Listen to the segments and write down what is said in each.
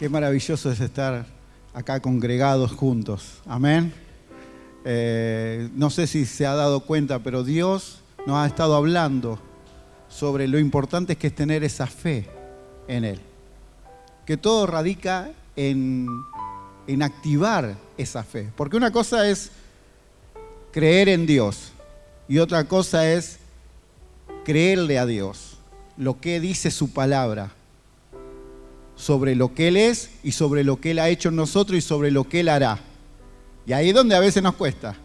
Qué maravilloso es estar acá congregados juntos. Amén. No sé si se ha dado cuenta, pero Dios nos ha estado hablando sobre lo importante que es tener esa fe en Él. Que todo radica en activar esa fe. Porque una cosa es creer en Dios y otra cosa es creerle a Dios, lo que dice su palabra, sobre lo que Él es y sobre lo que Él ha hecho en nosotros y sobre lo que Él hará. Y ahí es donde a veces nos cuesta.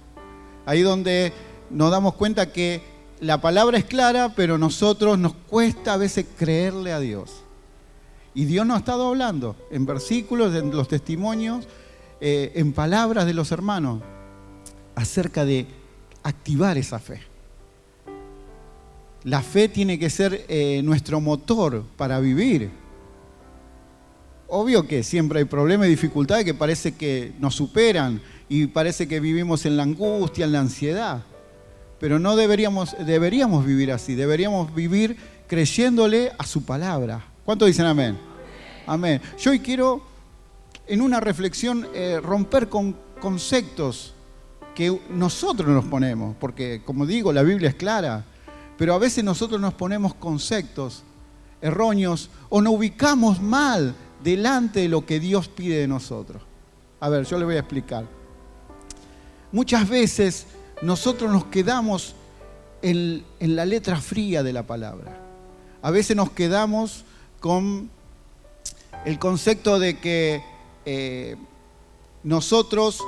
Ahí donde nos damos cuenta que la palabra es clara, pero nosotros nos cuesta a veces creerle a Dios. Y Dios nos ha estado hablando en versículos, en los testimonios, en palabras de los hermanos, acerca de activar esa fe. La fe tiene que ser nuestro motor para vivir. Obvio que siempre hay problemas y dificultades que parece que nos superan y parece que vivimos en la angustia, en la ansiedad. Pero no deberíamos vivir así, deberíamos vivir creyéndole a su palabra. ¿Cuántos dicen amén? Amén. Yo hoy quiero, en una reflexión, romper con conceptos que nosotros nos ponemos, porque como digo, la Biblia es clara, pero a veces nosotros nos ponemos conceptos erróneos o nos ubicamos mal delante de lo que Dios pide de nosotros. A ver, yo le voy a explicar. Muchas veces nosotros nos quedamos en la letra fría de la palabra. A veces nos quedamos con el concepto de que nosotros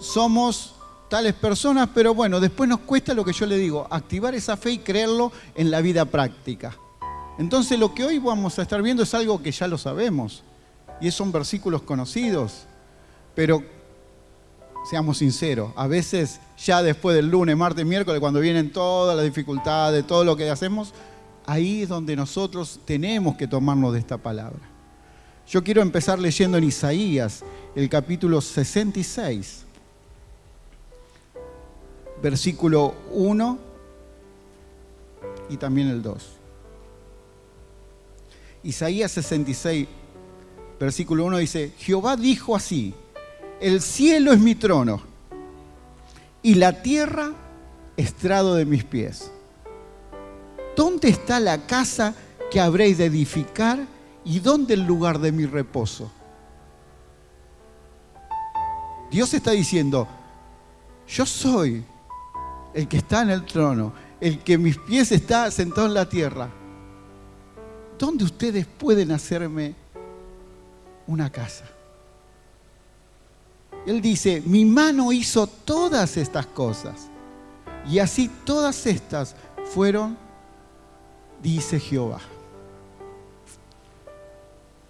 somos tales personas, pero bueno, después nos cuesta lo que yo le digo, activar esa fe y creerlo en la vida práctica. Entonces lo que hoy vamos a estar viendo es algo que ya lo sabemos, y son versículos conocidos, pero seamos sinceros, a veces ya después del lunes, martes, miércoles, cuando vienen todas las dificultades, todo lo que hacemos, ahí es donde nosotros tenemos que tomarnos de esta palabra. Yo quiero empezar leyendo en Isaías, el capítulo 66, versículo 1 y también el 2. Isaías 66, versículo 1 dice: Jehová dijo así: el cielo es mi trono y la tierra estrado de mis pies. ¿Dónde está la casa que habréis de edificar y dónde el lugar de mi reposo? Dios está diciendo: yo soy el que está en el trono, el que mis pies está sentado en la tierra. ¿Dónde ustedes pueden hacerme una casa? Él dice: mi mano hizo todas estas cosas, y así todas estas fueron, dice Jehová.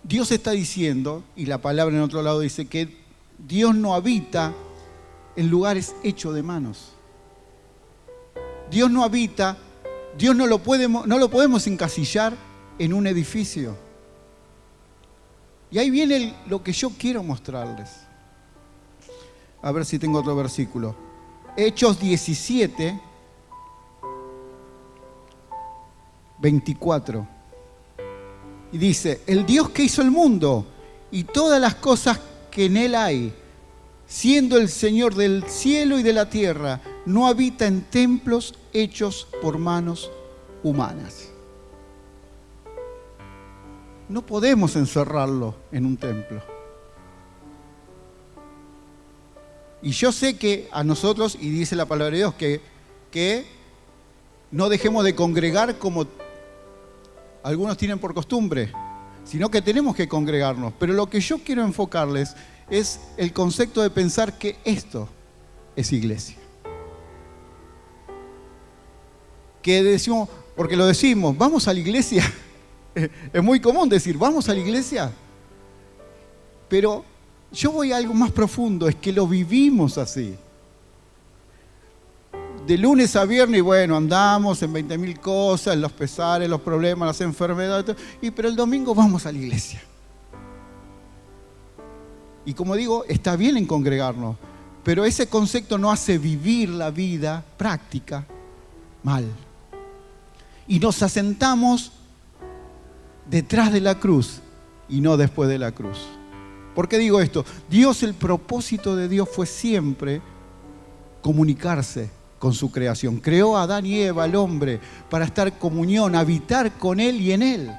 Dios está diciendo, y la palabra en otro lado dice, que Dios no habita en lugares hechos de manos. Dios no habita, Dios no lo podemos encasillar en un edificio. Y ahí viene lo que yo quiero mostrarles. A ver si tengo otro versículo. Hechos 17, 24. Y dice: el Dios que hizo el mundo y todas las cosas que en él hay, siendo el Señor del cielo y de la tierra, no habita en templos hechos por manos humanas. No podemos encerrarlo en un templo. Y yo sé que a nosotros, y dice la palabra de Dios, que no dejemos de congregar como algunos tienen por costumbre, sino que tenemos que congregarnos. Pero lo que yo quiero enfocarles es el concepto de pensar que esto es iglesia. Que decimos, porque lo decimos, vamos a la iglesia. Es muy común decir, vamos a la iglesia. Pero yo voy a algo más profundo, es que lo vivimos así. De lunes a viernes, bueno, andamos en 20.000 cosas, los pesares, los problemas, las enfermedades, pero el domingo vamos a la iglesia. Y como digo, está bien en congregarnos, pero ese concepto no hace vivir la vida práctica mal. Y nos asentamos detrás de la cruz y no después de la cruz. ¿Por qué digo esto? El propósito de Dios fue siempre comunicarse con su creación. Creó a Adán y Eva, al hombre, para estar en comunión, habitar con Él y en Él.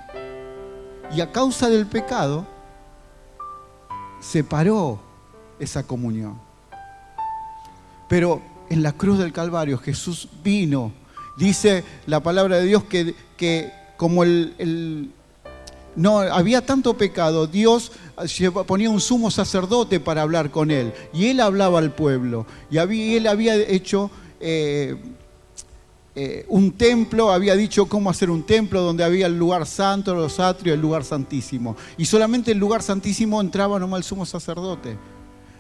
Y a causa del pecado, separó esa comunión. Pero en la cruz del Calvario Jesús vino. Dice la palabra de Dios que como no había tanto pecado, Dios ponía un sumo sacerdote para hablar con él. Y él hablaba al pueblo. Y él había hecho un templo, había dicho cómo hacer un templo donde había el lugar santo, los atrios, el lugar santísimo. Y solamente el lugar santísimo entraba nomás el sumo sacerdote.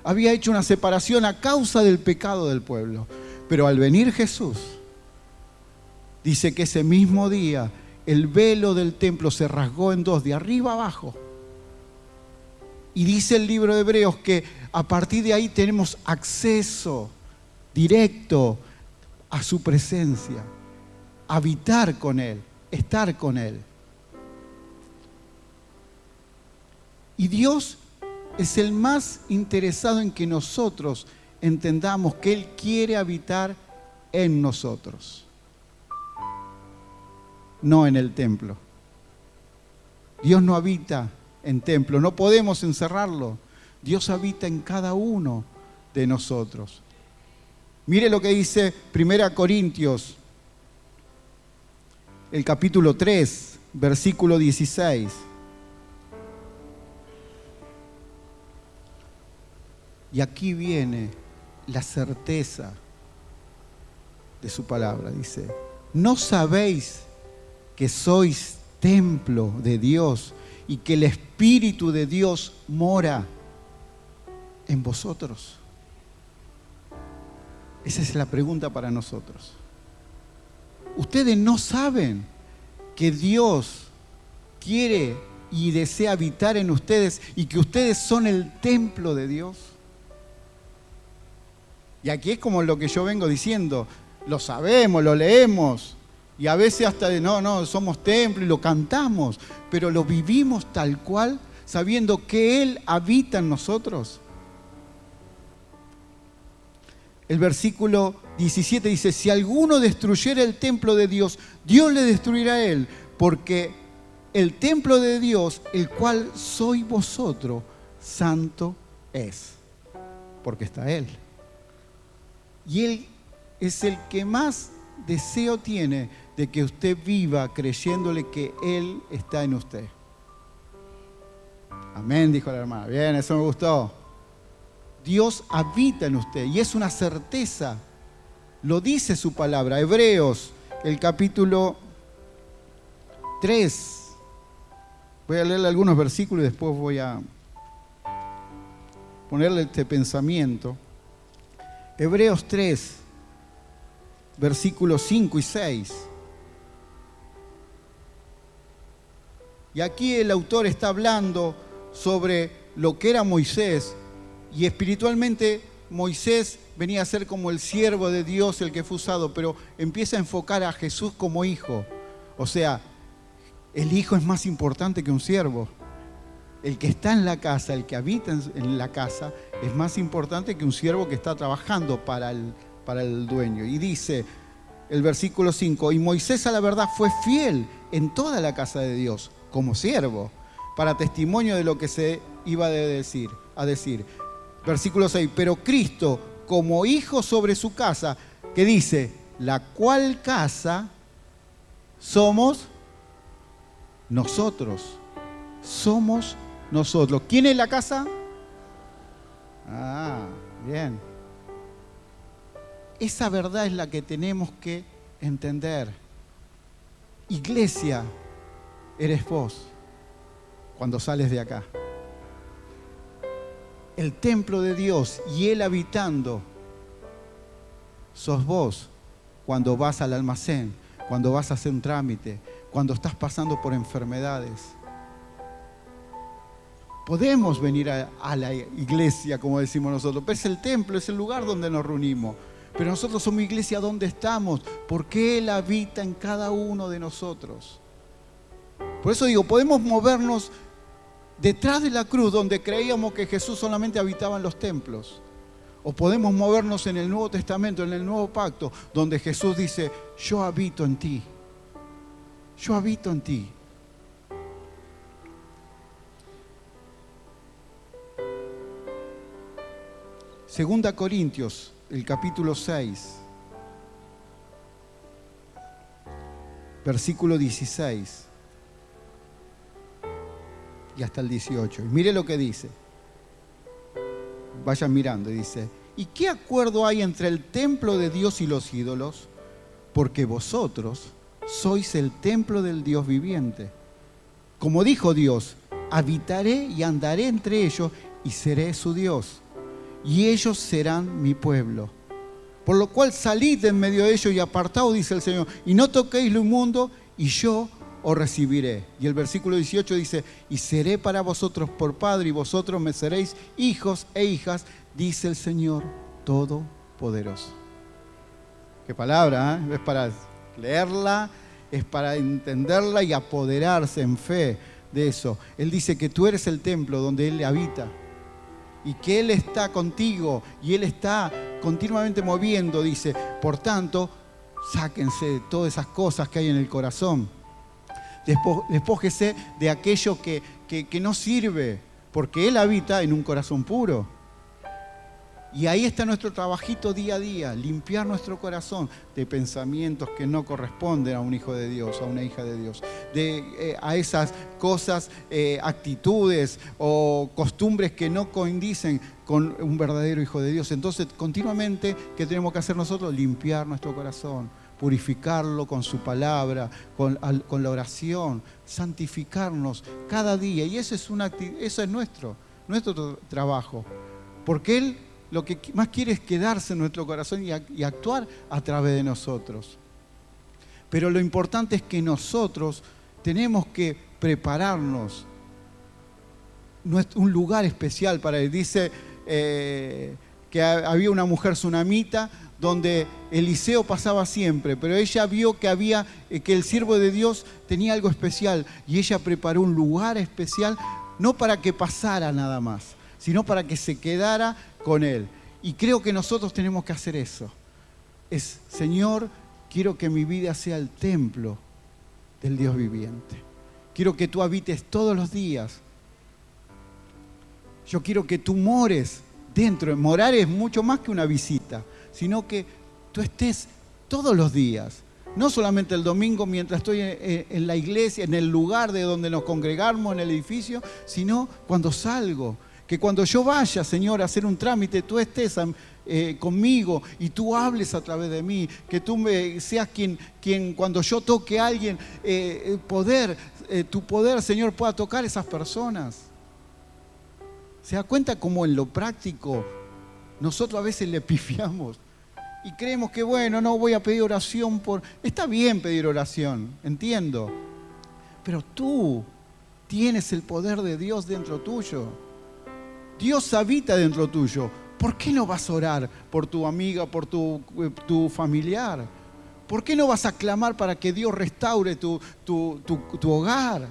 Había hecho una separación a causa del pecado del pueblo. Pero al venir Jesús, dice que ese mismo día el velo del templo se rasgó en dos, de arriba abajo. Y dice el libro de Hebreos que a partir de ahí tenemos acceso directo a su presencia, habitar con Él, estar con Él. Y Dios es el más interesado en que nosotros entendamos que Él quiere habitar en nosotros, no en el templo. Dios no habita en templo, no podemos encerrarlo. Dios habita en cada uno de nosotros. Mire lo que dice 1 Corintios, el capítulo 3, versículo 16. Y aquí viene la certeza de su palabra. Dice, ¿no sabéis que sois templo de Dios y que el Espíritu de Dios mora en vosotros? Esa es la pregunta para nosotros. ¿Ustedes no saben que Dios quiere y desea habitar en ustedes y que ustedes son el templo de Dios? Y aquí es como lo que yo vengo diciendo, lo sabemos, lo leemos, y a veces hasta no, somos templo y lo cantamos, pero lo vivimos tal cual, sabiendo que Él habita en nosotros. El versículo 17 dice, si alguno destruyera el templo de Dios, Dios le destruirá a él, porque el templo de Dios, el cual sois vosotros, santo es, porque está Él. Y Él es el que más deseo tiene de que usted viva creyéndole que Él está en usted. Amén, dijo la hermana. Bien, eso me gustó. Dios habita en usted y es una certeza. Lo dice su palabra. Hebreos, el capítulo 3. Voy a leerle algunos versículos y después voy a ponerle este pensamiento. Hebreos 3, versículos 5 y 6. Y aquí el autor está hablando sobre lo que era Moisés. Y espiritualmente Moisés venía a ser como el siervo de Dios, el que fue usado, pero empieza a enfocar a Jesús como hijo. O sea, el hijo es más importante que un siervo. El que está en la casa, el que habita en la casa, es más importante que un siervo que está trabajando para el dueño. Y dice el versículo 5, y Moisés a la verdad fue fiel en toda la casa de Dios, como siervo, para testimonio de lo que se iba a decir. Versículo 6, pero Cristo como hijo sobre su casa, que dice, la cual casa somos nosotros. Somos nosotros. ¿Quién es la casa? Bien. Esa verdad es la que tenemos que entender. Iglesia, eres vos cuando sales de acá. El templo de Dios y Él habitando, sos vos cuando vas al almacén, cuando vas a hacer un trámite, cuando estás pasando por enfermedades. Podemos venir a la iglesia, como decimos nosotros, pero es el templo, es el lugar donde nos reunimos. Pero nosotros somos iglesia donde estamos, porque Él habita en cada uno de nosotros. Por eso digo, podemos movernos detrás de la cruz, donde creíamos que Jesús solamente habitaba en los templos. O podemos movernos en el Nuevo Testamento, en el Nuevo Pacto, donde Jesús dice, yo habito en ti. Yo habito en ti. Segunda Corintios, el capítulo 6, versículo 16 y hasta el 18. Y mire lo que dice. Vayan mirando, dice, ¿y qué acuerdo hay entre el templo de Dios y los ídolos? Porque vosotros sois el templo del Dios viviente. Como dijo Dios, habitaré y andaré entre ellos y seré su Dios, y ellos serán mi pueblo. Por lo cual salid en medio de ellos y apartaos, dice el Señor, y no toquéis lo inmundo, y yo os recibiré. Y el versículo 18 dice, y seré para vosotros por padre, y vosotros me seréis hijos e hijas, dice el Señor Todopoderoso. Qué palabra, ¿eh? Es para leerla, es para entenderla y apoderarse en fe de eso. Él dice que tú eres el templo donde Él habita y que Él está contigo y Él está continuamente moviendo, dice. Por tanto, sáquense de todas esas cosas que hay en el corazón. Despójese de aquello que no sirve, porque Él habita en un corazón puro. Y ahí está nuestro trabajito día a día, limpiar nuestro corazón de pensamientos que no corresponden a un hijo de Dios, a una hija de Dios, a esas cosas, actitudes o costumbres que no coinciden con un verdadero hijo de Dios. Entonces, continuamente, ¿qué tenemos que hacer nosotros? Limpiar nuestro corazón, purificarlo con su palabra, con la oración, santificarnos cada día. Y eso es nuestro trabajo, porque Él lo que más quiere es quedarse en nuestro corazón y actuar a través de nosotros. Pero lo importante es que nosotros tenemos que prepararnos un lugar especial para Él. Dice que había una mujer sunamita donde Eliseo pasaba siempre, pero ella vio que el siervo de Dios tenía algo especial y ella preparó un lugar especial, no para que pasara nada más, sino para que se quedara con Él. Y creo que nosotros tenemos que hacer eso. Señor, quiero que mi vida sea el templo del Dios viviente. Quiero que tú habites todos los días. Yo quiero que tú mores dentro. Morar es mucho más que una visita, sino que tú estés todos los días. No solamente el domingo mientras estoy en la iglesia, en el lugar de donde nos congregamos, en el edificio, sino cuando salgo. Que cuando yo vaya, Señor, a hacer un trámite, tú estés conmigo y tú hables a través de mí. Que tú seas quien cuando yo toque a alguien, tu poder, Señor, pueda tocar a esas personas. ¿Se da cuenta cómo en lo práctico nosotros a veces le pifiamos? Y creemos que, bueno, no voy a pedir oración por... Está bien pedir oración, entiendo. Pero tú tienes el poder de Dios dentro tuyo. Dios habita dentro tuyo. ¿Por qué no vas a orar por tu amiga, por tu familiar? ¿Por qué no vas a clamar para que Dios restaure tu hogar?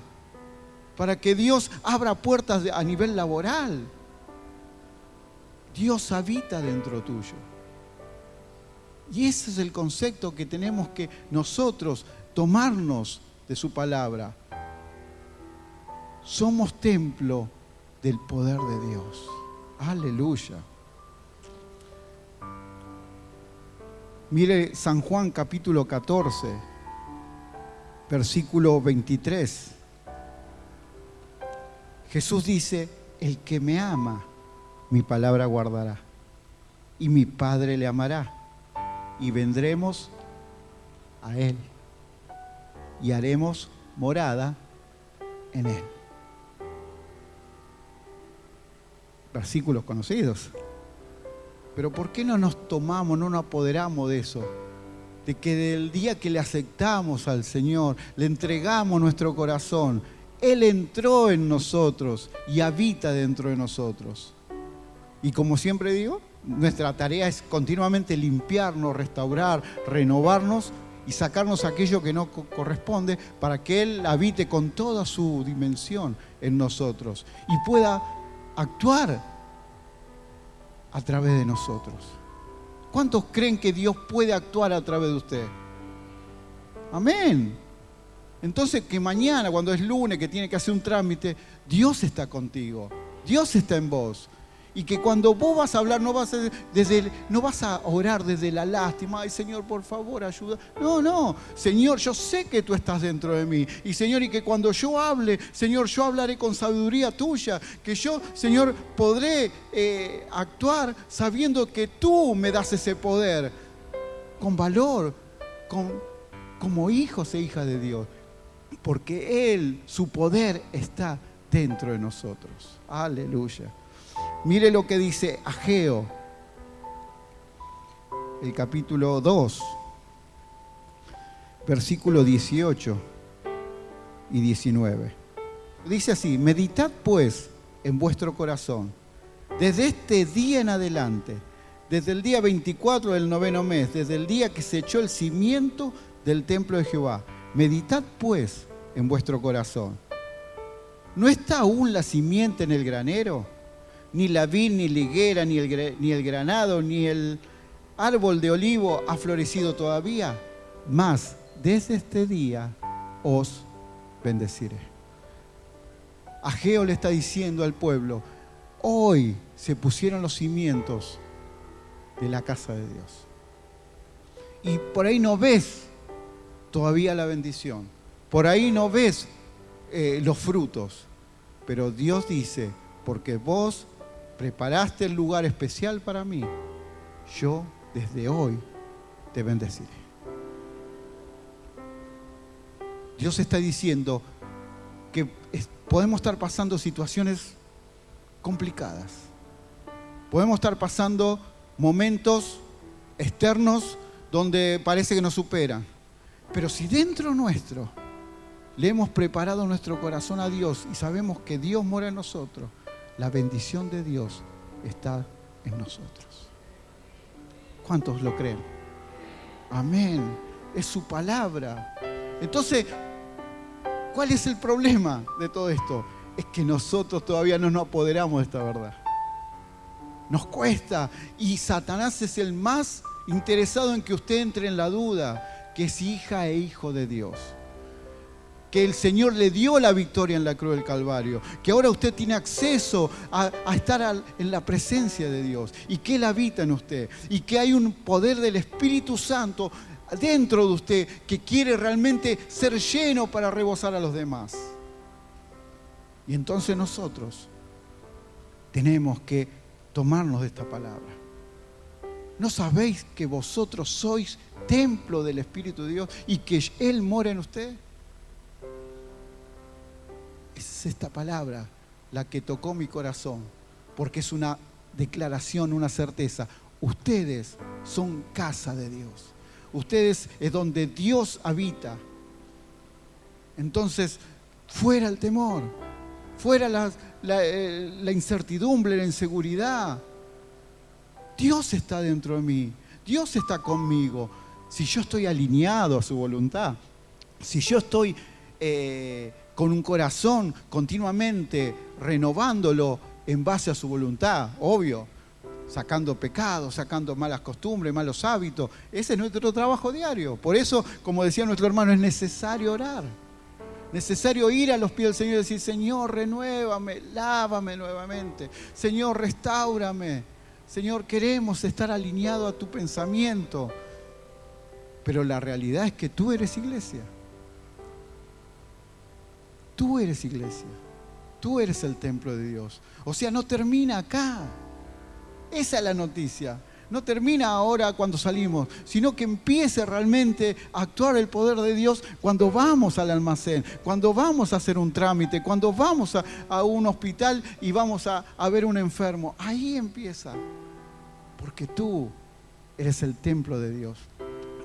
Para que Dios abra puertas a nivel laboral. Dios habita dentro tuyo. Y ese es el concepto que tenemos que nosotros tomarnos de su palabra. Somos templo del poder de Dios. Aleluya. Mire San Juan capítulo 14, versículo 23. Jesús dice, el que me ama, mi palabra guardará, y mi Padre le amará, y vendremos a Él, y haremos morada en Él. Versículos conocidos. Pero ¿por qué no nos tomamos, no nos apoderamos de eso? De que del día que le aceptamos al Señor, le entregamos nuestro corazón, Él entró en nosotros y habita dentro de nosotros. Y como siempre digo, nuestra tarea es continuamente limpiarnos, restaurar, renovarnos y sacarnos aquello que no corresponde para que Él habite con toda su dimensión en nosotros y pueda actuar a través de nosotros. ¿Cuántos creen que Dios puede actuar a través de usted? Amén. Entonces que mañana, cuando es lunes, que tiene que hacer un trámite, Dios está contigo, Dios está en vos. Y que cuando vos vas a hablar, no vas a orar desde la lástima. Ay, Señor, por favor, ayuda. No, Señor, yo sé que tú estás dentro de mí. Y Señor, y que cuando yo hable, Señor, yo hablaré con sabiduría tuya. Que yo, Señor, podré actuar sabiendo que tú me das ese poder. Con valor, como hijos e hijas de Dios. Porque Él, su poder está dentro de nosotros. Aleluya. Mire lo que dice Ageo, el capítulo 2, versículo 18 y 19. Dice así: meditad pues en vuestro corazón, desde este día en adelante, desde el día 24 del 9º mes, desde el día que se echó el cimiento del templo de Jehová. Meditad pues en vuestro corazón. ¿No está aún la simiente en el granero? Ni la vid, ni la higuera, ni el granado, ni el árbol de olivo ha florecido todavía. Mas desde este día os bendeciré. Ageo le está diciendo al pueblo: hoy se pusieron los cimientos de la casa de Dios. Y por ahí no ves todavía la bendición. Por ahí no ves los frutos. Pero Dios dice: porque vos preparaste el lugar especial para mí, yo desde hoy te bendeciré. Dios está diciendo que podemos estar pasando situaciones complicadas. Podemos estar pasando momentos externos donde parece que nos superan. Pero si dentro nuestro le hemos preparado nuestro corazón a Dios y sabemos que Dios mora en nosotros, la bendición de Dios está en nosotros. ¿Cuántos lo creen? Amén. Es su palabra. Entonces, ¿cuál es el problema de todo esto? Es que nosotros todavía no nos apoderamos de esta verdad. Nos cuesta. Y Satanás es el más interesado en que usted entre en la duda, que es hija e hijo de Dios. Que el Señor le dio la victoria en la cruz del Calvario, que ahora usted tiene acceso a estar en la presencia de Dios y que Él habita en usted y que hay un poder del Espíritu Santo dentro de usted que quiere realmente ser lleno para rebosar a los demás. Y entonces nosotros tenemos que tomarnos de esta palabra. ¿No sabéis que vosotros sois templo del Espíritu de Dios y que Él mora en usted? Es esta palabra la que tocó mi corazón, porque es una declaración, una certeza. Ustedes son casa de Dios. Ustedes es donde Dios habita. Entonces, fuera el temor, fuera la incertidumbre, la inseguridad. Dios está dentro de mí, Dios está conmigo. Si yo estoy alineado a su voluntad, si yo estoy con un corazón continuamente renovándolo en base a su voluntad, obvio, sacando pecados, sacando malas costumbres, malos hábitos. Ese es nuestro trabajo diario. Por eso, como decía nuestro hermano, es necesario orar. Necesario ir a los pies del Señor y decir: Señor, renuévame, lávame nuevamente. Señor, restáurame. Señor, queremos estar alineados a tu pensamiento. Pero la realidad es que tú eres iglesia. Tú eres iglesia. Tú eres el templo de Dios. O sea, no termina acá. Esa es la noticia. No termina ahora cuando salimos, sino que empiece realmente a actuar el poder de Dios cuando vamos al almacén, cuando vamos a hacer un trámite, cuando vamos a un hospital y vamos a ver un enfermo. Ahí empieza. Porque tú eres el templo de Dios.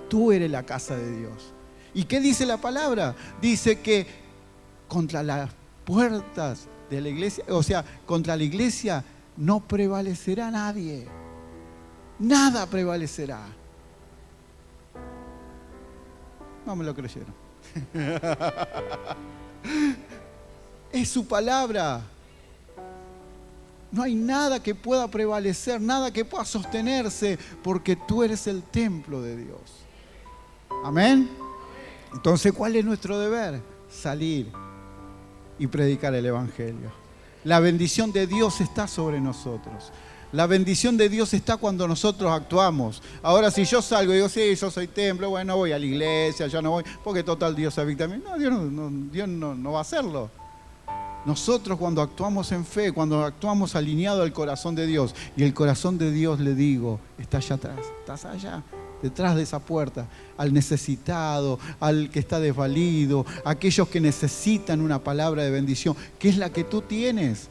Tú eres la casa de Dios. ¿Y qué dice la palabra? Dice que contra las puertas de la iglesia, o sea, contra la iglesia no prevalecerá nadie. Nada prevalecerá. No me lo creyeron. Es su palabra. No hay nada que pueda prevalecer, nada que pueda sostenerse, porque tú eres el templo de Dios. Amén. Entonces, ¿cuál es nuestro deber? Salir y predicar el Evangelio. La bendición de Dios está sobre nosotros. La bendición de Dios está cuando nosotros actuamos. Ahora, si yo salgo y digo, sí, yo soy templo, bueno, voy a la iglesia, ya no voy, porque total Dios habita en mí. No, Dios no va a hacerlo. Nosotros cuando actuamos en fe, cuando actuamos alineado al corazón de Dios, y el corazón de Dios, le digo, está allá atrás, estás allá, detrás de esa puerta, al necesitado, al que está desvalido, a aquellos que necesitan una palabra de bendición, que es la que tú tienes.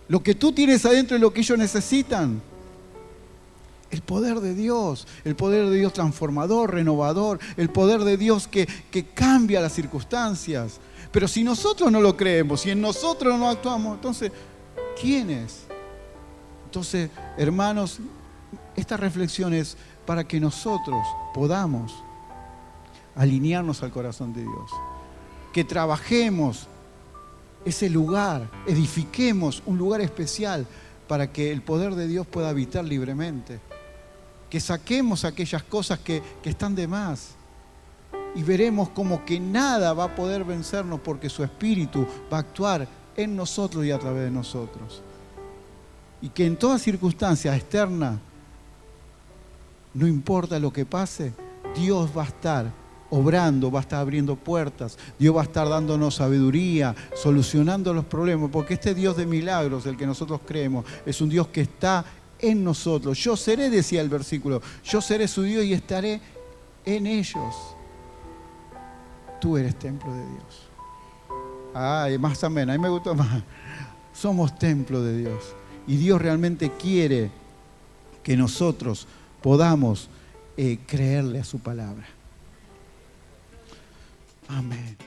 Lo que tú tienes adentro es lo que ellos necesitan. El poder de Dios transformador, renovador, el poder de Dios que cambia las circunstancias. Pero si nosotros no lo creemos, si en nosotros no actuamos, entonces, ¿quién es? Entonces, hermanos, esta reflexión es para que nosotros podamos alinearnos al corazón de Dios. Que trabajemos ese lugar, edifiquemos un lugar especial para que el poder de Dios pueda habitar libremente. Que saquemos aquellas cosas que están de más. Y veremos como que nada va a poder vencernos porque su Espíritu va a actuar en nosotros y a través de nosotros. Y que en toda circunstancia externa, no importa lo que pase, Dios va a estar obrando, va a estar abriendo puertas, Dios va a estar dándonos sabiduría, solucionando los problemas, porque este Dios de milagros, el que nosotros creemos, es un Dios que está en nosotros. Yo seré, decía el versículo, yo seré su Dios y estaré en ellos. Tú eres templo de Dios. Ay, más amén, a mí me gustó más. Somos templo de Dios. Y Dios realmente quiere que nosotros podamos creerle a su palabra. Amén.